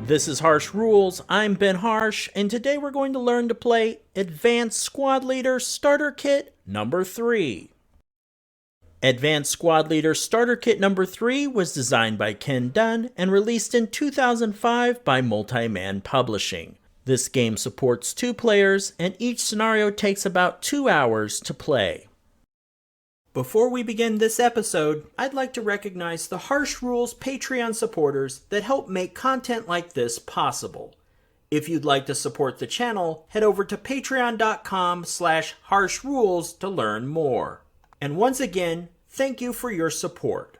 This is Harsh Rules, I'm Ben Harsh, and today we're going to learn to play Advanced Squad Leader Starter Kit number 3. Advanced Squad Leader Starter Kit number 3 was designed by Ken Dunn and released in 2005 by Multi-Man Publishing. This game supports 2 players, and each scenario takes about 2 hours to play. Before we begin this episode, I'd like to recognize the Harsh Rules Patreon supporters that help make content like this possible. If you'd like to support the channel, head over to patreon.com/harshrules to learn more. And once again, thank you for your support.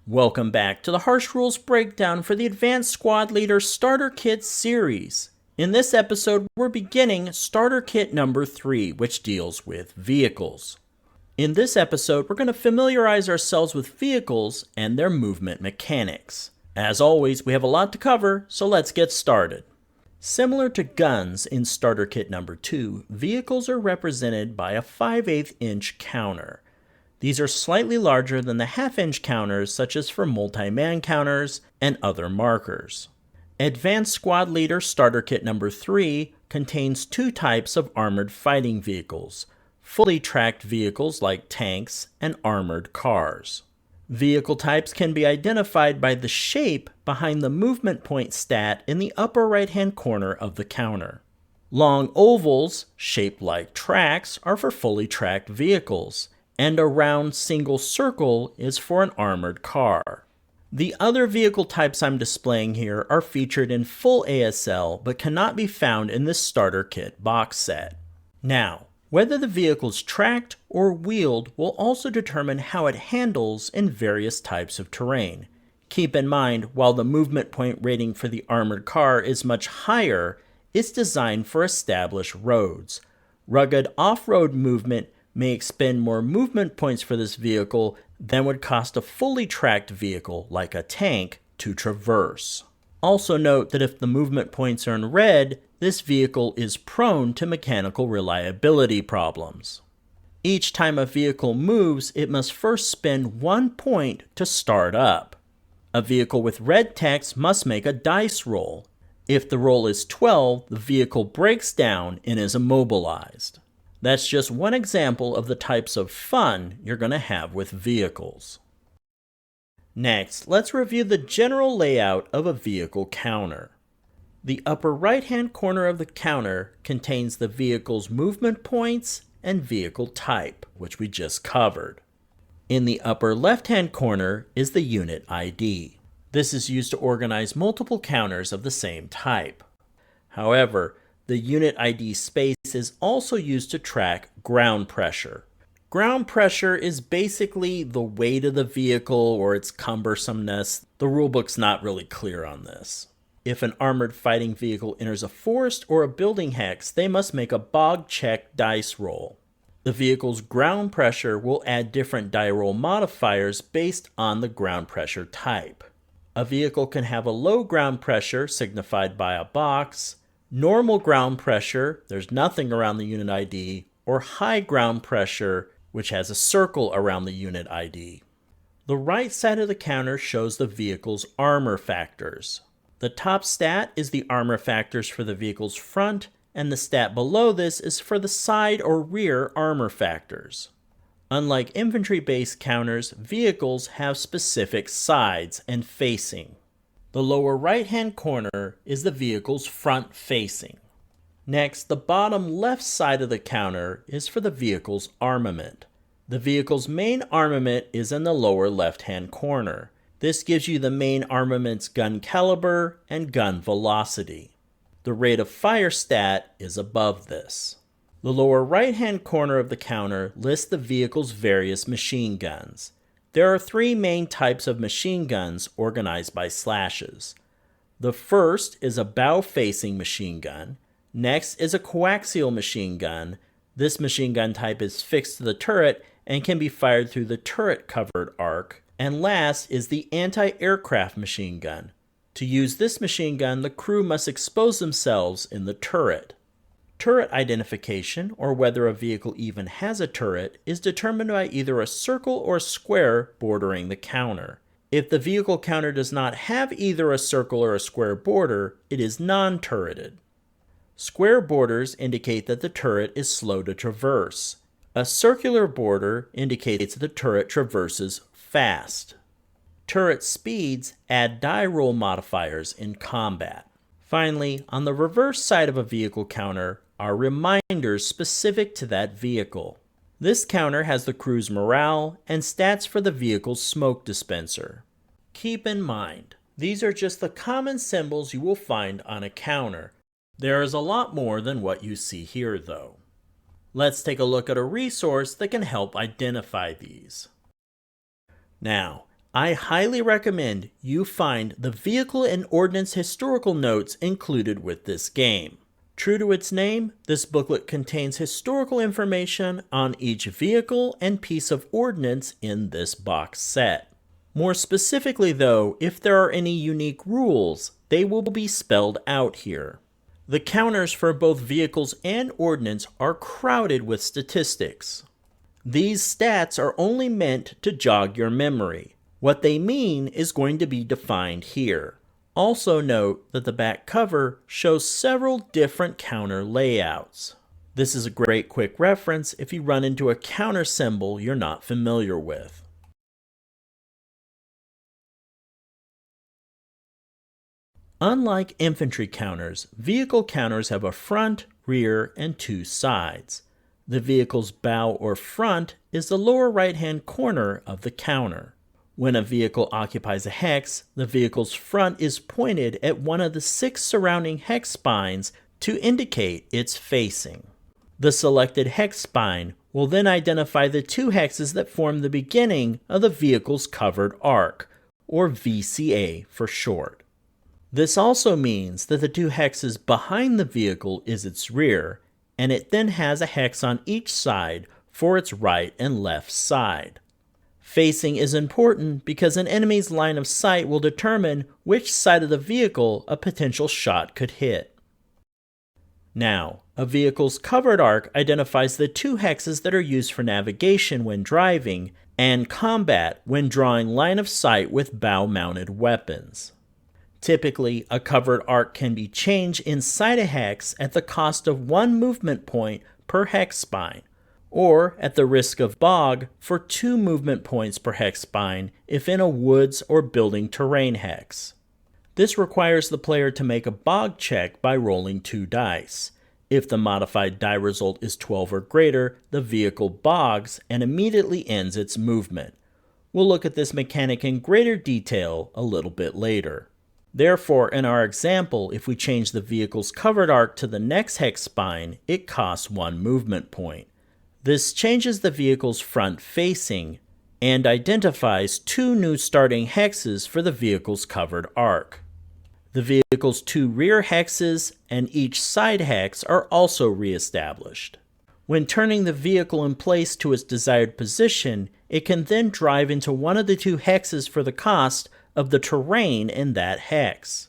Welcome back to the Harsh Rules breakdown for the Advanced Squad Leader Starter Kit series. In this episode, we're beginning Starter Kit number 3, which deals with vehicles. In this episode, we're going to familiarize ourselves with vehicles and their movement mechanics. As always, we have a lot to cover, so let's get started. Similar to guns in Starter Kit number 2, vehicles are represented by a 5/8 inch counter. These are slightly larger than the 1/2 inch counters, such as for multi-man counters and other markers. Advanced Squad Leader Starter Kit number 3 contains 2 types of armored fighting vehicles, fully tracked vehicles like tanks and armored cars. Vehicle types can be identified by the shape behind the movement point stat in the upper right-hand corner of the counter. Long ovals, shaped like tracks, are for fully tracked vehicles, and a round single circle is for an armored car. The other vehicle types I'm displaying here are featured in full ASL but cannot be found in this starter kit box set. Now, whether the vehicle's tracked or wheeled will also determine how it handles in various types of terrain. Keep in mind, while the movement point rating for the armored car is much higher, it's designed for established roads. Rugged off-road movement may expend more movement points for this vehicle than would cost a fully tracked vehicle like a tank to traverse. Also note that if the movement points are in red, this vehicle is prone to mechanical reliability problems. Each time a vehicle moves, it must first spend 1 point to start up. A vehicle with red text must make a dice roll. If the roll is 12, the vehicle breaks down and is immobilized. That's just one example of the types of fun you're going to have with vehicles. Next, let's review the general layout of a vehicle counter. The upper right-hand corner of the counter contains the vehicle's movement points and vehicle type, which we just covered. In the upper left-hand corner is the unit ID. This is used to organize multiple counters of the same type. However, the unit ID space is also used to track ground pressure. Ground pressure is basically the weight of the vehicle or its cumbersomeness. The rulebook's not really clear on this. If an armored fighting vehicle enters a forest or a building hex, they must make a bog check dice roll. The vehicle's ground pressure will add different die roll modifiers based on the ground pressure type. A vehicle can have a low ground pressure, signified by a box, normal ground pressure, there's nothing around the unit ID, or high ground pressure, which has a circle around the unit ID. The right side of the counter shows the vehicle's armor factors. The top stat is the armor factors for the vehicle's front, and the stat below this is for the side or rear armor factors. Unlike infantry-based counters, vehicles have specific sides and facing. The lower right-hand corner is the vehicle's front facing. Next, the bottom left side of the counter is for the vehicle's armament. The vehicle's main armament is in the lower left-hand corner. This gives you the main armament's gun caliber and gun velocity. The rate of fire stat is above this. The lower right-hand corner of the counter lists the vehicle's various machine guns. There are 3 main types of machine guns organized by slashes. The first is a bow-facing machine gun. Next is a coaxial machine gun. This machine gun type is fixed to the turret and can be fired through the turret-covered arc. And last is the anti-aircraft machine gun. To use this machine gun, the crew must expose themselves in the turret. Turret identification, or whether a vehicle even has a turret, is determined by either a circle or square bordering the counter. If the vehicle counter does not have either a circle or a square border, it is non-turreted. Square borders indicate that the turret is slow to traverse. A circular border indicates that the turret traverses fast. Turret speeds add die roll modifiers in combat. Finally, on the reverse side of a vehicle counter are reminders specific to that vehicle. This counter has the crew's morale and stats for the vehicle's smoke dispenser. Keep in mind, these are just the common symbols you will find on a counter. There is a lot more than what you see here, though. Let's take a look at a resource that can help identify these. Now, I highly recommend you find the Vehicle and Ordnance Historical Notes included with this game. True to its name, this booklet contains historical information on each vehicle and piece of ordnance in this box set. More specifically though, if there are any unique rules, they will be spelled out here. The counters for both vehicles and ordnance are crowded with statistics. These stats are only meant to jog your memory. What they mean is going to be defined here. Also note that the back cover shows several different counter layouts. This is a great quick reference if you run into a counter symbol you're not familiar with. Unlike infantry counters, vehicle counters have a front, rear, and two sides. The vehicle's bow or front is the lower right-hand corner of the counter. When a vehicle occupies a hex, the vehicle's front is pointed at one of the 6 surrounding hex spines to indicate its facing. The selected hex spine will then identify the 2 hexes that form the beginning of the vehicle's covered arc, or VCA for short. This also means that the 2 hexes behind the vehicle is its rear, and it then has a hex on each side for its right and left side. Facing is important because an enemy's line of sight will determine which side of the vehicle a potential shot could hit. Now, a vehicle's covered arc identifies the 2 hexes that are used for navigation when driving and combat when drawing line of sight with bow-mounted weapons. Typically, a covered arc can be changed inside a hex at the cost of 1 movement point per hex spine, or at the risk of bog for 2 movement points per hex spine if in a woods or building terrain hex. This requires the player to make a bog check by rolling 2 dice. If the modified die result is 12 or greater, the vehicle bogs and immediately ends its movement. We'll look at this mechanic in greater detail a little bit later. Therefore, in our example, if we change the vehicle's covered arc to the next hex spine, it costs 1 movement point. This changes the vehicle's front facing and identifies 2 new starting hexes for the vehicle's covered arc. The vehicle's 2 rear hexes and each side hex are also re-established. When turning the vehicle in place to its desired position, it can then drive into one of the 2 hexes for the cost of the terrain in that hex,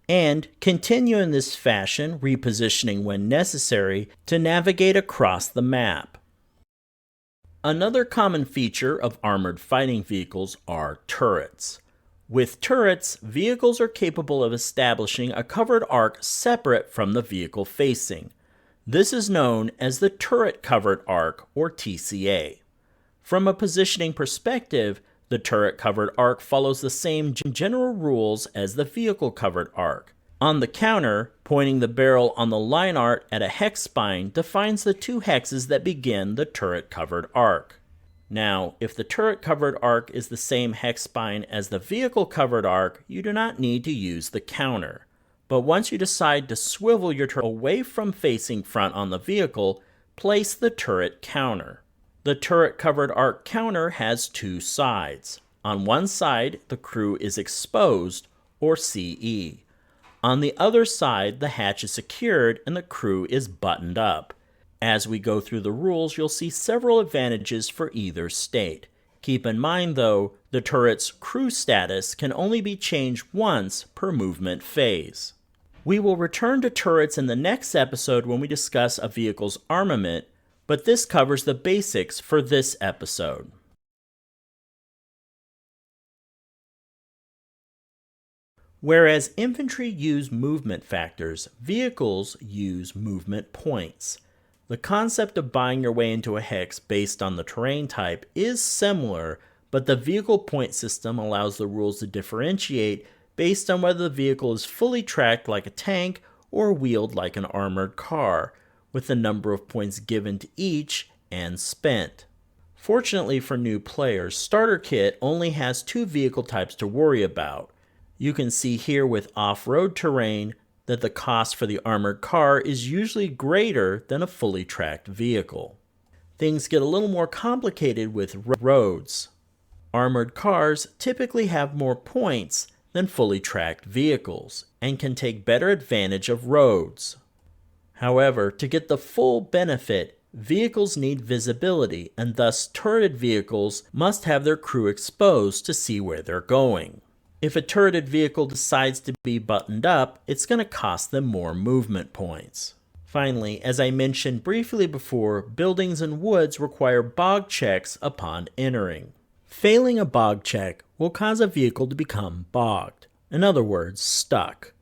and continue in this fashion, repositioning when necessary to navigate across the map. Another common feature of armored fighting vehicles are turrets. With turrets, vehicles are capable of establishing a covered arc separate from the vehicle facing. This is known as the turret covered arc, or TCA. From a positioning perspective, the turret covered arc follows the same general rules as the vehicle covered arc. On the counter, pointing the barrel on the line art at a hex spine defines the 2 hexes that begin the turret covered arc. Now, if the turret covered arc is the same hex spine as the vehicle covered arc, you do not need to use the counter. But once you decide to swivel your turret away from facing front on the vehicle, place the turret counter. The turret covered arc counter has 2 sides. On one side, the crew is exposed, or CE. On the other side, the hatch is secured and the crew is buttoned up. As we go through the rules, you'll see several advantages for either state. Keep in mind, though, the turret's crew status can only be changed once per movement phase. We will return to turrets in the next episode when we discuss a vehicle's armament, but this covers the basics for this episode. Whereas infantry use movement factors, vehicles use movement points. The concept of buying your way into a hex based on the terrain type is similar, but the vehicle point system allows the rules to differentiate based on whether the vehicle is fully tracked like a tank or wheeled like an armored car, with the number of points given to each and spent. Fortunately for new players, Starter Kit only has 2 vehicle types to worry about. You can see here with off-road terrain that the cost for the armored car is usually greater than a fully tracked vehicle. Things get a little more complicated with roads. Armored cars typically have more points than fully tracked vehicles and can take better advantage of roads. However, to get the full benefit, vehicles need visibility, and thus turreted vehicles must have their crew exposed to see where they're going. If a turreted vehicle decides to be buttoned up, it's going to cost them more movement points. Finally, as I mentioned briefly before, buildings and woods require bog checks upon entering. Failing a bog check will cause a vehicle to become bogged, in other words, stuck.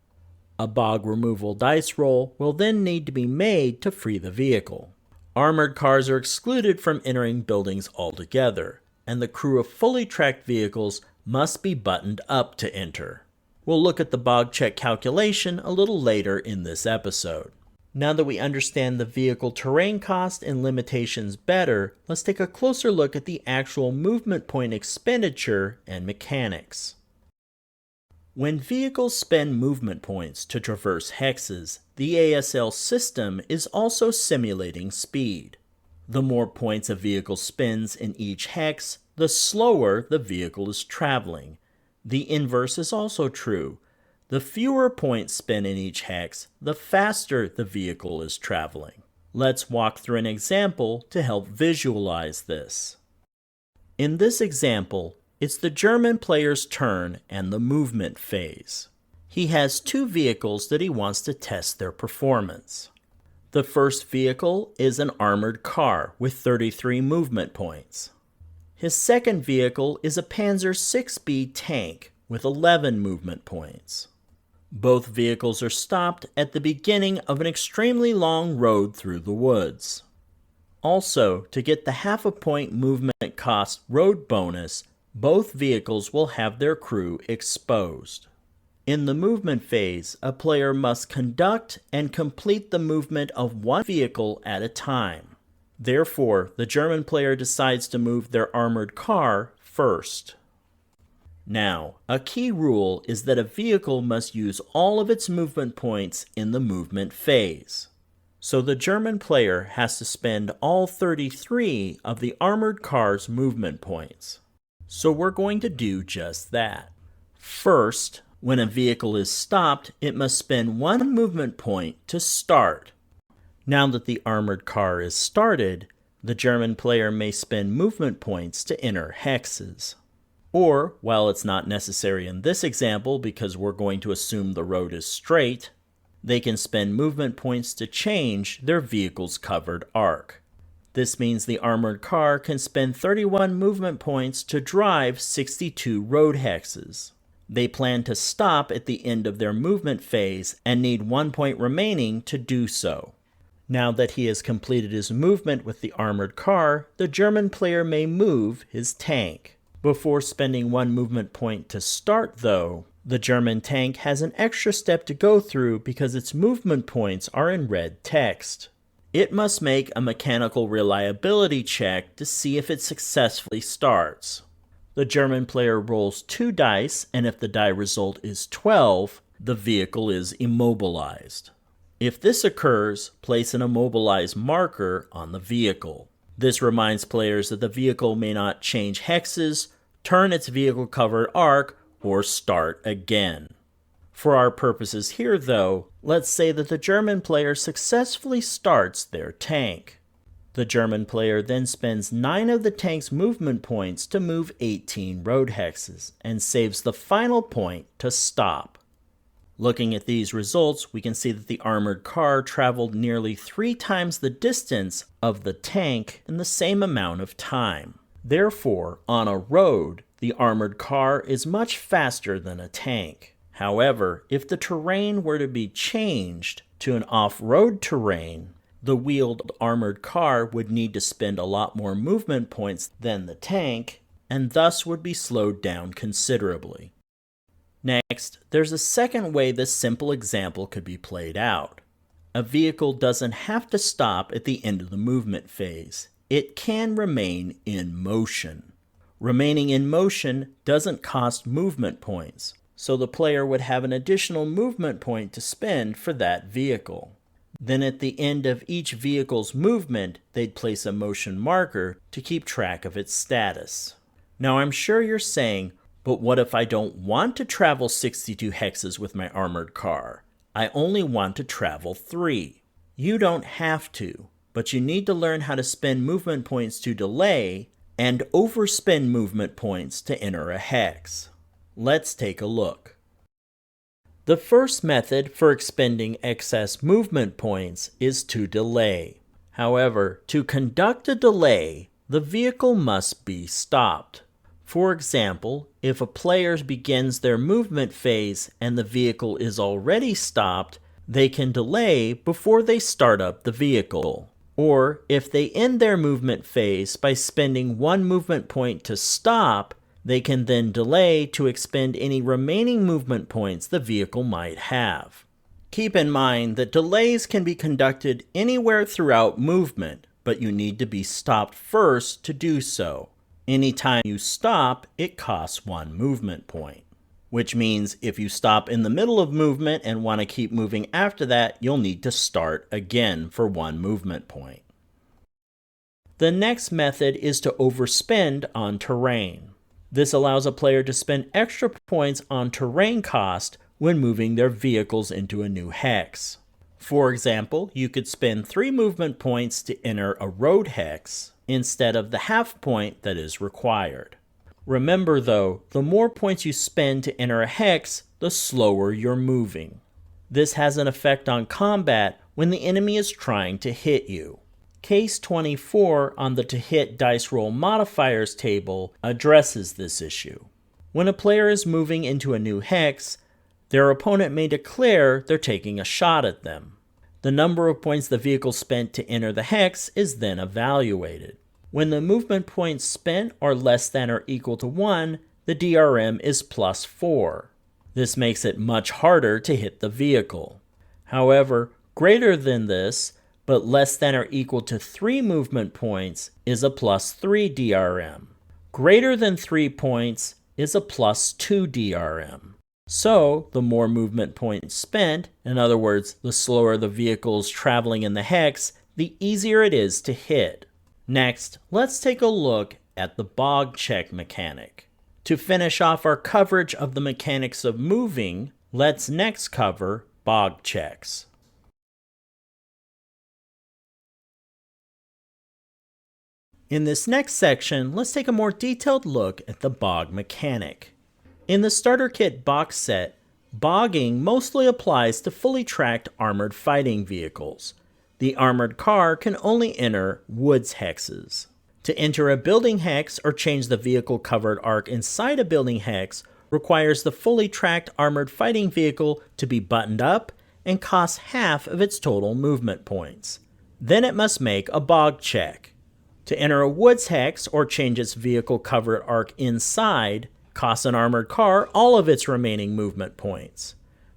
A bog removal dice roll will then need to be made to free the vehicle. Armored cars are excluded from entering buildings altogether, and the crew of fully tracked vehicles must be buttoned up to enter. We'll look at the bog check calculation a little later in this episode. Now that we understand the vehicle terrain cost and limitations better, let's take a closer look at the actual movement point expenditure and mechanics. When vehicles spend movement points to traverse hexes, the ASL system is also simulating speed. The more points a vehicle spends in each hex, the slower the vehicle is traveling. The inverse is also true. The fewer points spent in each hex, the faster the vehicle is traveling. Let's walk through an example to help visualize this. In this example, it's the German player's turn and the movement phase. He has 2 vehicles that he wants to test their performance. The first vehicle is an armored car with 33 movement points. His second vehicle is a Panzer 6B tank with 11 movement points. Both vehicles are stopped at the beginning of an extremely long road through the woods. Also, to get the half a point movement cost road bonus, both vehicles will have their crew exposed. In the movement phase, a player must conduct and complete the movement of one vehicle at a time. Therefore, the German player decides to move their armored car first. Now, a key rule is that a vehicle must use all of its movement points in the movement phase. So the German player has to spend all 33 of the armored car's movement points. So we're going to do just that. First, when a vehicle is stopped, it must spend 1 movement point to start. Now that the armored car is started, the German player may spend movement points to enter hexes. Or, while it's not necessary in this example because we're going to assume the road is straight, they can spend movement points to change their vehicle's covered arc. This means the armored car can spend 31 movement points to drive 62 road hexes. They plan to stop at the end of their movement phase and need 1 point remaining to do so. Now that he has completed his movement with the armored car, the German player may move his tank. Before spending 1 movement point to start, though, the German tank has an extra step to go through because its movement points are in red text. It must make a mechanical reliability check to see if it successfully starts. The German player rolls 2 dice, and if the die result is 12, the vehicle is immobilized. If this occurs, place an immobilized marker on the vehicle. This reminds players that the vehicle may not change hexes, turn its vehicle-covered arc, or start again. For our purposes here, though, let's say that the German player successfully starts their tank. The German player then spends 9 of the tank's movement points to move 18 road hexes, and saves the final point to stop. Looking at these results, we can see that the armored car traveled nearly 3 times the distance of the tank in the same amount of time. Therefore, on a road, the armored car is much faster than a tank. However, if the terrain were to be changed to an off-road terrain, the wheeled armored car would need to spend a lot more movement points than the tank, and thus would be slowed down considerably. Next, there's a second way this simple example could be played out. A vehicle doesn't have to stop at the end of the movement phase. It can remain in motion. Remaining in motion doesn't cost movement points, so the player would have an additional movement point to spend for that vehicle. Then at the end of each vehicle's movement, they'd place a motion marker to keep track of its status. Now I'm sure you're saying, but what if I don't want to travel 62 hexes with my armored car? I only want to travel 3. You don't have to, but you need to learn how to spend movement points to delay and overspend movement points to enter a hex. Let's take a look. The first method for expending excess movement points is to delay. However, to conduct a delay, the vehicle must be stopped. For example, if a player begins their movement phase and the vehicle is already stopped, they can delay before they start up the vehicle. Or if they end their movement phase by spending 1 movement point to stop, they can then delay to expend any remaining movement points the vehicle might have. Keep in mind that delays can be conducted anywhere throughout movement, but you need to be stopped first to do so. Anytime you stop, it costs 1 movement point, which means if you stop in the middle of movement and want to keep moving after that, you'll need to start again for 1 movement point. The next method is to overspend on terrain. This allows a player to spend extra points on terrain cost when moving their vehicles into a new hex. For example, you could spend 3 movement points to enter a road hex instead of the half point that is required. Remember though, the more points you spend to enter a hex, the slower you're moving. This has an effect on combat when the enemy is trying to hit you. Case 24 on the to hit dice roll modifiers table addresses this issue. When a player is moving into a new hex, their opponent may declare they're taking a shot at them. The number of points the vehicle spent to enter the hex is then evaluated. When the movement points spent are less than or equal to 1, the DRM is +4. This makes it much harder to hit the vehicle. However, greater than this, but less than or equal to 3 movement points is a +3 DRM. Greater than 3 points is a +2 DRM. So, the more movement points spent, in other words, the slower the vehicle's traveling in the hex, the easier it is to hit. Next, let's take a look at the bog check mechanic. To finish off our coverage of the mechanics of moving, let's next cover bog checks. In this next section, let's take a more detailed look at the bog mechanic. In the starter kit box set, bogging mostly applies to fully tracked armored fighting vehicles. The armored car can only enter woods hexes. To enter a building hex or change the vehicle covered arc inside a building hex requires the fully tracked armored fighting vehicle to be buttoned up and costs half of its total movement points. Then it must make a bog check. To enter a woods hex or change its vehicle covered arc inside costs an armored car all of its remaining movement points.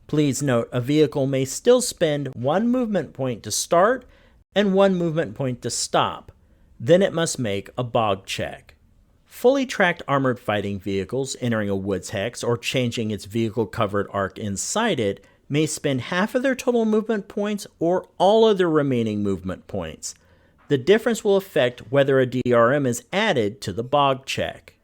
Please note a vehicle may still spend 1 movement point to start and 1 movement point to stop. Then it must make a bog check. Fully tracked armored fighting vehicles entering a woods hex or changing its vehicle covered arc inside it may spend half of their total movement points or all of their remaining movement points. The difference will affect whether a DRM is added to the bog check.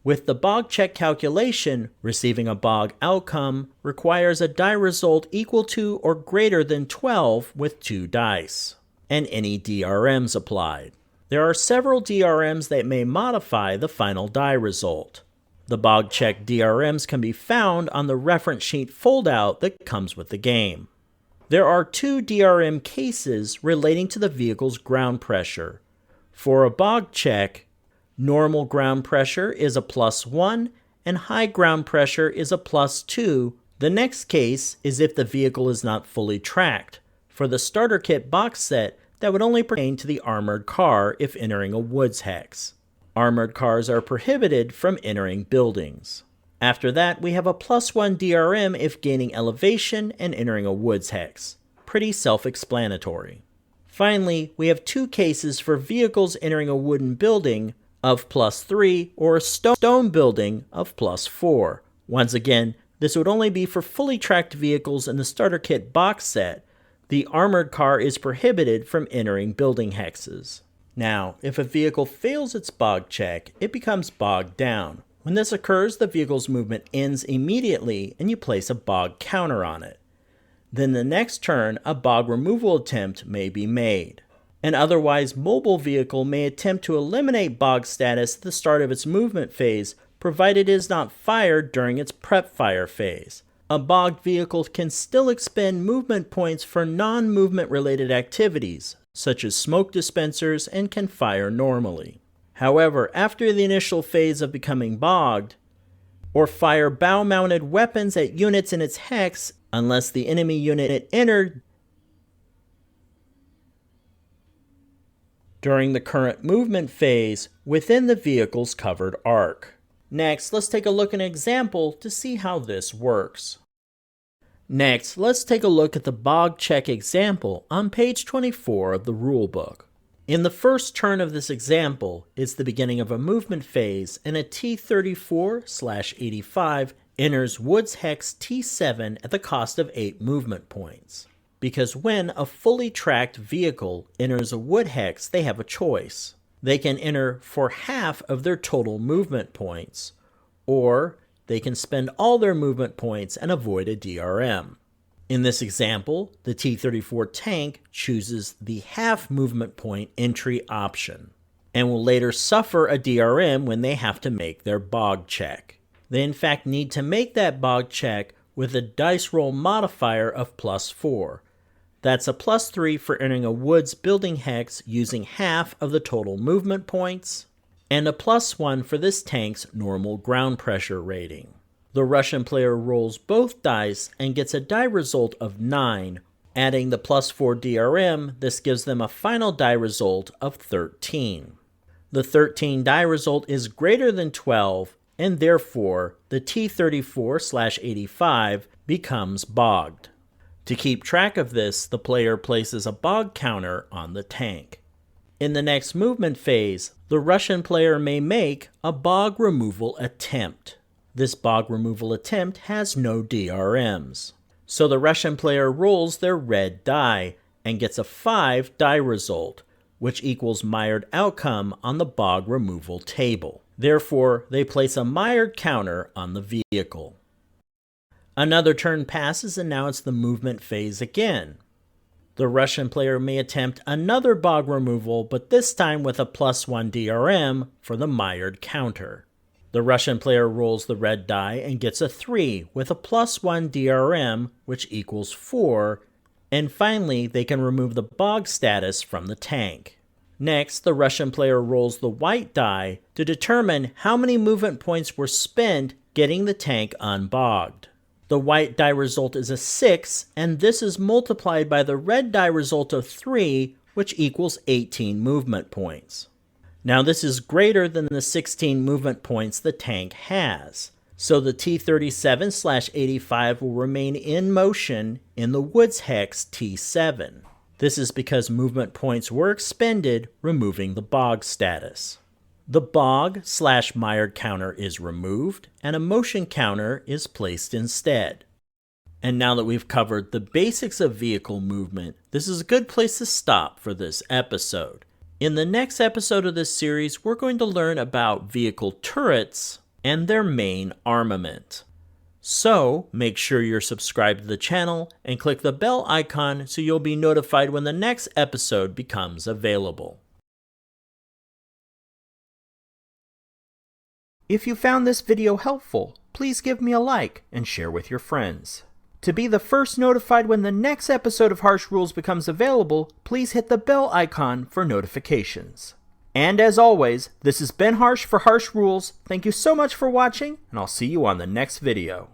With the bog check calculation, receiving a bog outcome requires a die result equal to or greater than 12 with 2 dice, and any DRMs applied. There are several DRMs that may modify the final die result. The bog check DRMs can be found on the reference sheet foldout that comes with the game. There are two DRM cases relating to the vehicle's ground pressure. For a bog check, normal ground pressure is a +1 and high ground pressure is a +2. The next case is if the vehicle is not fully tracked. For the starter kit box set, that would only pertain to the armored car if entering a woods hex. Armored cars are prohibited from entering buildings. After that, we have a +1 DRM if gaining elevation and entering a woods hex. Pretty self-explanatory. Finally, we have two cases for vehicles entering a wooden building of +3 or a stone building of +4. Once again, this would only be for fully tracked vehicles in the starter kit box set. The armored car is prohibited from entering building hexes. Now, if a vehicle fails its bog check, it becomes bogged down. When this occurs, the vehicle's movement ends immediately and you place a bog counter on it. Then the next turn, a bog removal attempt may be made. An otherwise mobile vehicle may attempt to eliminate bog status at the start of its movement phase, provided it is not fired during its prep fire phase. A bogged vehicle can still expend movement points for non-movement related activities, such as smoke dispensers, and can fire normally. However, after the initial phase of becoming bogged, or fire bow-mounted weapons at units in its hex unless the enemy unit it entered during the current movement phase within the vehicle's covered arc. Next, let's take a look at an example to see how this works. Next, let's take a look at the bog check example on page 24 of the rulebook. In the first turn of this example, it's the beginning of a movement phase and a T-34/85 enters Woods Hex T7 at the cost of 8 movement points. Because when a fully tracked vehicle enters a wood hex, they have a choice. They can enter for half of their total movement points, or they can spend all their movement points and avoid a DRM. In this example, the T-34 tank chooses the half movement point entry option, and will later suffer a DRM when they have to make their bog check. They in fact need to make that bog check with a dice roll modifier of +4. That's a +3 for entering a woods building hex using half of the total movement points, and a +1 for this tank's normal ground pressure rating. The Russian player rolls both dice and gets a die result of 9. Adding the +4 DRM, this gives them a final die result of 13. The 13 die result is greater than 12, and therefore the T-34/85 becomes bogged. To keep track of this, the player places a bog counter on the tank. In the next movement phase, the Russian player may make a bog removal attempt. This bog removal attempt has no DRMs. So the Russian player rolls their red die and gets a 5 die result, which equals mired outcome on the bog removal table. Therefore, they place a mired counter on the vehicle. Another turn passes and now it's the movement phase again. The Russian player may attempt another bog removal, but this time with a +1 DRM for the mired counter. The Russian player rolls the red die and gets a 3 with a +1 DRM, which equals 4, and finally they can remove the bog status from the tank. Next, the Russian player rolls the white die to determine how many movement points were spent getting the tank unbogged. The white die result is a 6, and this is multiplied by the red die result of 3, which equals 18 movement points. Now this is greater than the 16 movement points the tank has, so the T-37/85 will remain in motion in the Woods Hex T7. This is because movement points were expended, removing the bog status. The bog/mired counter is removed, and a motion counter is placed instead. And now that we've covered the basics of vehicle movement, this is a good place to stop for this episode. In the next episode of this series, we're going to learn about vehicle turrets and their main armament. So, make sure you're subscribed to the channel and click the bell icon so you'll be notified when the next episode becomes available. If you found this video helpful, please give me a like and share with your friends. To be the first notified when the next episode of Harsh Rules becomes available, please hit the bell icon for notifications. And as always, this has been Harsh for Harsh Rules. Thank you so much for watching, and I'll see you on the next video.